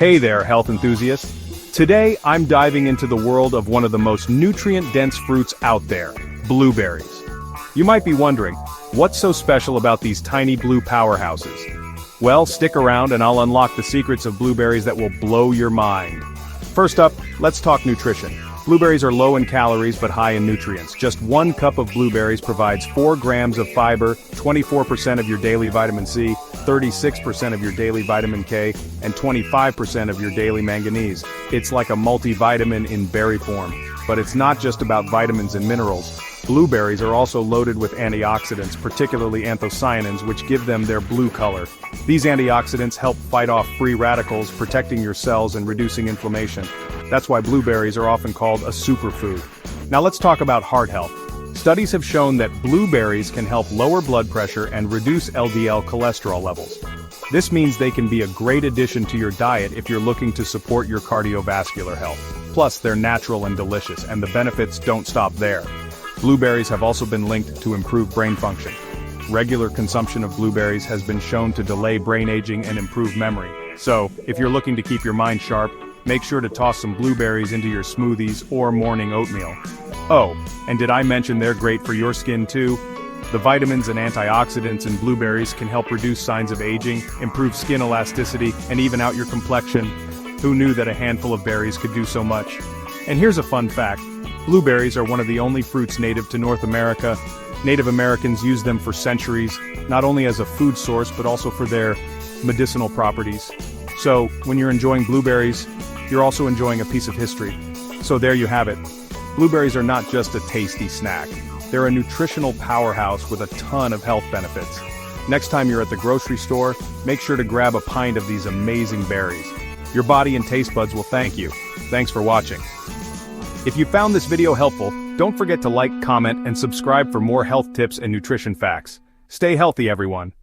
Hey there, health enthusiasts. Today, I'm diving into the world of one of the most nutrient-dense fruits out there, blueberries. You might be wondering, what's so special about these tiny blue powerhouses? Well, stick around and I'll unlock the secrets of blueberries that will blow your mind. First up, let's talk nutrition. Blueberries are low in calories but high in nutrients. Just 1 cup of blueberries provides 4 grams of fiber, 24% of your daily vitamin C, 36% of your daily vitamin K, and 25% of your daily manganese. It's like a multivitamin in berry form. But it's not just about vitamins and minerals. Blueberries are also loaded with antioxidants, particularly anthocyanins, which give them their blue color. These antioxidants help fight off free radicals, protecting your cells and reducing inflammation. That's why blueberries are often called a superfood. Now let's talk about heart health. Studies have shown that blueberries can help lower blood pressure and reduce LDL cholesterol levels. This means they can be a great addition to your diet if you're looking to support your cardiovascular health. Plus, they're natural and delicious, and the benefits don't stop there. Blueberries have also been linked to improved brain function. Regular consumption of blueberries has been shown to delay brain aging and improve memory. So, if you're looking to keep your mind sharp, make sure to toss some blueberries into your smoothies or morning oatmeal. Oh, and did I mention they're great for your skin too? The vitamins and antioxidants in blueberries can help reduce signs of aging, improve skin elasticity, and even out your complexion. Who knew that a handful of berries could do so much? And here's a fun fact. Blueberries are one of the only fruits native to North America. Native Americans used them for centuries, not only as a food source but also for their medicinal properties. So, when you're enjoying blueberries, you're also enjoying a piece of history. So there you have it. Blueberries are not just a tasty snack. They're a nutritional powerhouse with a ton of health benefits. Next time you're at the grocery store, make sure to grab a pint of these amazing berries. Your body and taste buds will thank you. Thanks for watching. If you found this video helpful, don't forget to like, comment, and subscribe for more health tips and nutrition facts. Stay healthy, everyone.